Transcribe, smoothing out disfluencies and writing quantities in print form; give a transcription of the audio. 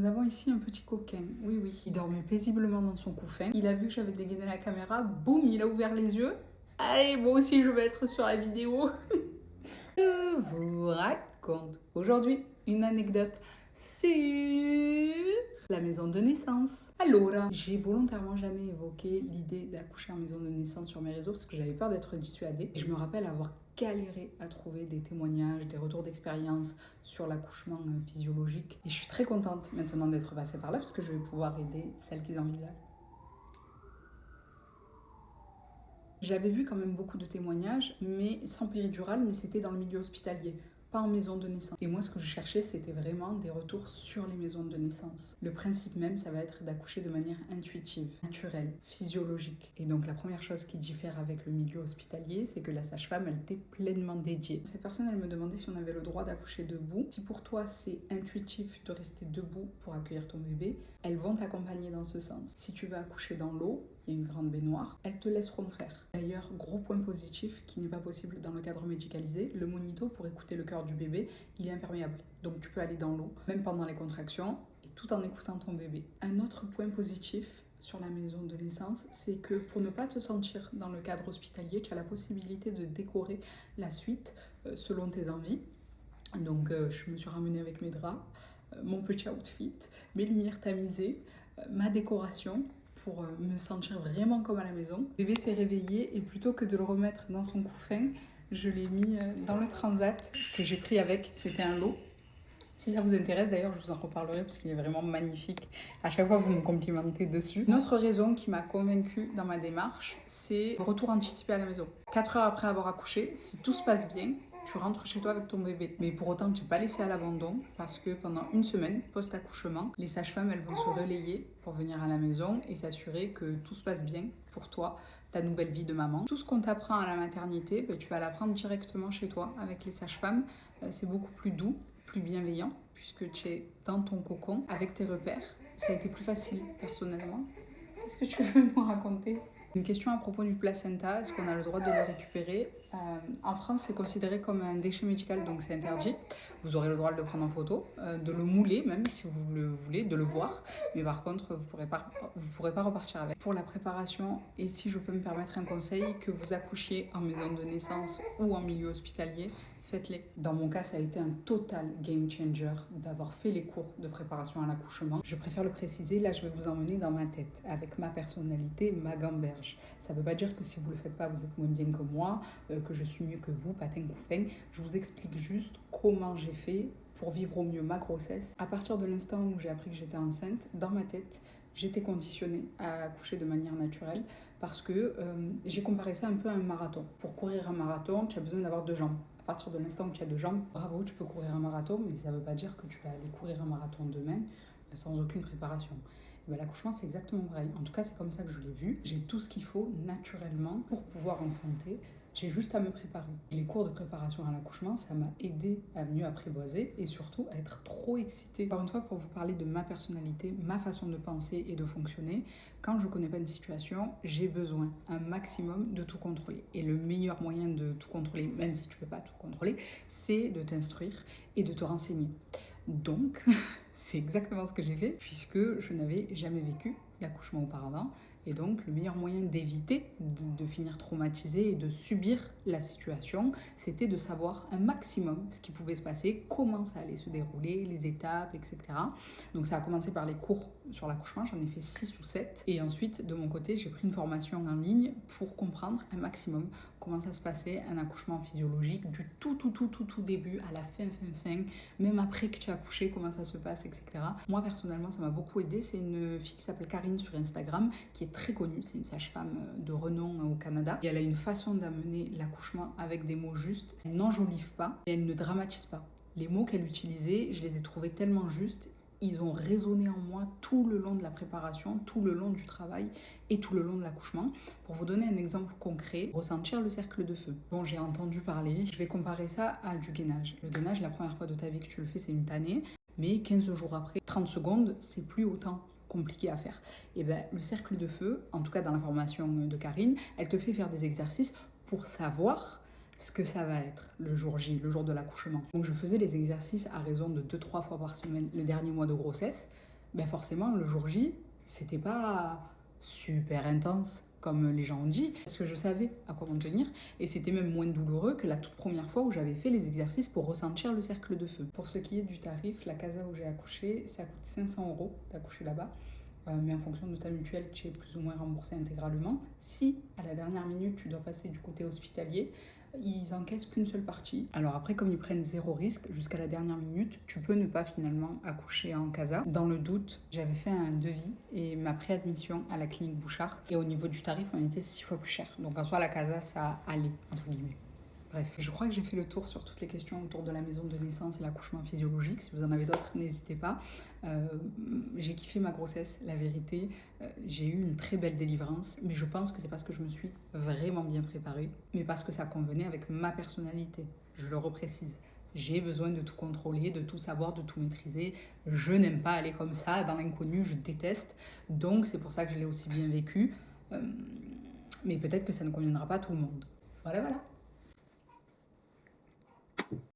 Nous avons ici un petit coquin, oui oui, il dormait paisiblement dans son couffin. Il a vu que j'avais dégainé la caméra, boum, il a ouvert les yeux. Allez, moi aussi je vais être sur la vidéo. Je vous raconte aujourd'hui une anecdote sur la maison de naissance. Alors, j'ai volontairement jamais évoqué l'idée d'accoucher en maison de naissance sur mes réseaux parce que j'avais peur d'être dissuadée. Et je me rappelle avoir galéré à trouver des témoignages, des retours d'expérience sur l'accouchement physiologique. Et je suis très contente maintenant d'être passée par là parce que je vais pouvoir aider celles qui envisagent. J'avais vu quand même beaucoup de témoignages, mais sans péridurale, mais c'était dans le milieu hospitalier, pas en maison de naissance. Et moi, ce que je cherchais, c'était vraiment des retours sur les maisons de naissance. Le principe même, ça va être d'accoucher de manière intuitive, naturelle, physiologique. Et donc, la première chose qui diffère avec le milieu hospitalier, c'est que la sage-femme, elle était pleinement dédiée. Cette personne, elle me demandait si on avait le droit d'accoucher debout. Si pour toi, c'est intuitif de rester debout pour accueillir ton bébé, elles vont t'accompagner dans ce sens. Si tu veux accoucher dans l'eau, il y a une grande baignoire, elles te laisseront faire. D'ailleurs, gros point positif qui n'est pas possible dans le cadre médicalisé, le monito pour écouter le cœur du bébé, il est imperméable. Donc tu peux aller dans l'eau, même pendant les contractions, et tout en écoutant ton bébé. Un autre point positif sur la maison de naissance, c'est que pour ne pas te sentir dans le cadre hospitalier, tu as la possibilité de décorer la suite selon tes envies. Donc je me suis ramenée avec mes draps, mon petit outfit, mes lumières tamisées, ma décoration, pour me sentir vraiment comme à la maison. Le bébé s'est réveillé et plutôt que de le remettre dans son couffin, je l'ai mis dans le transat que j'ai pris avec. C'était un lot. Si ça vous intéresse, d'ailleurs, je vous en reparlerai parce qu'il est vraiment magnifique. À chaque fois, vous me complimentez dessus. Une autre raison qui m'a convaincue dans ma démarche, c'est le retour anticipé à la maison. 4 heures après avoir accouché, si tout se passe bien, tu rentres chez toi avec ton bébé. Mais pour autant, tu n'es pas laissé à l'abandon parce que pendant une semaine post-accouchement, les sages-femmes, elles vont se relayer pour venir à la maison et s'assurer que tout se passe bien pour toi, ta nouvelle vie de maman. Tout ce qu'on t'apprend à la maternité, tu vas l'apprendre directement chez toi avec les sages-femmes. C'est beaucoup plus doux, plus bienveillant puisque tu es dans ton cocon avec tes repères. Ça a été plus facile personnellement. Qu'est-ce que tu veux nous raconter ? Une question à propos du placenta, est-ce qu'on a le droit de le récupérer ? En France, c'est considéré comme un déchet médical, donc c'est interdit. Vous aurez le droit de le prendre en photo, de le mouler même si vous le voulez, de le voir. Mais par contre, vous pourrez pas repartir avec. Pour la préparation, et si je peux me permettre un conseil, que vous accouchiez en maison de naissance ou en milieu hospitalier, faites-les. Dans mon cas, ça a été un total game changer d'avoir fait les cours de préparation à l'accouchement. Je préfère le préciser, là je vais vous emmener dans ma tête, avec ma personnalité, ma gamberge. Ça ne veut pas dire que si vous ne le faites pas, vous êtes moins bien que moi, que je suis mieux que vous, patin couffin. Je vous explique juste comment j'ai fait pour vivre au mieux ma grossesse. À partir de l'instant où j'ai appris que j'étais enceinte, dans ma tête, j'étais conditionnée à accoucher de manière naturelle parce que j'ai comparé ça un peu à un marathon. Pour courir un marathon, tu as besoin d'avoir 2 jambes. À partir de l'instant où tu as 2 jambes, bravo, tu peux courir un marathon, mais ça ne veut pas dire que tu vas aller courir un marathon demain sans aucune préparation. Ben, l'accouchement, c'est exactement pareil. En tout cas, c'est comme ça que je l'ai vu. J'ai tout ce qu'il faut naturellement pour pouvoir enfanter. J'ai juste à me préparer. Les cours de préparation à l'accouchement, ça m'a aidé à mieux apprivoiser et surtout à être trop excitée. Encore une fois, pour vous parler de ma personnalité, ma façon de penser et de fonctionner, quand je ne connais pas une situation, j'ai besoin un maximum de tout contrôler. Et le meilleur moyen de tout contrôler, même si tu ne peux pas tout contrôler, c'est de t'instruire et de te renseigner. Donc, c'est exactement ce que j'ai fait puisque je n'avais jamais vécu d'accouchement auparavant. Et donc, le meilleur moyen d'éviter de finir traumatisé et de subir la situation, c'était de savoir un maximum ce qui pouvait se passer, comment ça allait se dérouler, les étapes, etc. Donc, ça a commencé par les cours sur l'accouchement, j'en ai fait 6 ou 7. Et ensuite, de mon côté, j'ai pris une formation en ligne pour comprendre un maximum comment ça se passait, un accouchement physiologique, du tout début à la fin, même après que tu as accouché, comment ça se passe, etc. Moi, personnellement, ça m'a beaucoup aidé. C'est une fille qui s'appelle Karine sur Instagram, qui est très connue, c'est une sage-femme de renom au Canada. Et elle a une façon d'amener l'accouchement avec des mots justes. Elle n'enjolive pas et elle ne dramatise pas. Les mots qu'elle utilisait, je les ai trouvés tellement justes. Ils ont résonné en moi tout le long de la préparation, tout le long du travail et tout le long de l'accouchement. Pour vous donner un exemple concret, ressentir le cercle de feu. Bon, j'ai entendu parler, je vais comparer ça à du gainage. Le gainage, la première fois de ta vie que tu le fais, c'est une tannée, mais 15 jours après, 30 secondes, c'est plus autant compliqué à faire. Et bien, le cercle de feu, en tout cas dans la formation de Karine, elle te fait faire des exercices pour savoir ce que ça va être le jour J, le jour de l'accouchement. Donc je faisais les exercices à raison de 2-3 fois par semaine le dernier mois de grossesse. ben forcément, le jour J, c'était pas super intense comme les gens ont dit, parce que je savais à quoi m'en tenir, et c'était même moins douloureux que la toute première fois où j'avais fait les exercices pour ressentir le cercle de feu. Pour ce qui est du tarif, la casa où j'ai accouché, ça coûte 500 € d'accoucher là-bas, mais en fonction de ta mutuelle, tu es plus ou moins remboursé intégralement. Si, à la dernière minute, tu dois passer du côté hospitalier, ils encaissent qu'une seule partie. Alors après, comme ils prennent zéro risque, jusqu'à la dernière minute, tu peux ne pas finalement accoucher en casa. Dans le doute, j'avais fait un devis et ma préadmission à la clinique Bouchard. Et au niveau du tarif, on était 6 fois plus cher. Donc en soi, la casa, ça allait, entre guillemets. Bref, je crois que j'ai fait le tour sur toutes les questions autour de la maison de naissance et l'accouchement physiologique. Si vous en avez d'autres, n'hésitez pas. J'ai kiffé ma grossesse, la vérité. J'ai eu une très belle délivrance, mais je pense que c'est parce que je me suis vraiment bien préparée, mais parce que ça convenait avec ma personnalité. Je le reprécise. J'ai besoin de tout contrôler, de tout savoir, de tout maîtriser. Je n'aime pas aller comme ça, dans l'inconnu, je déteste. Donc c'est pour ça que je l'ai aussi bien vécu. Mais peut-être que ça ne conviendra pas à tout le monde. Voilà, voilà.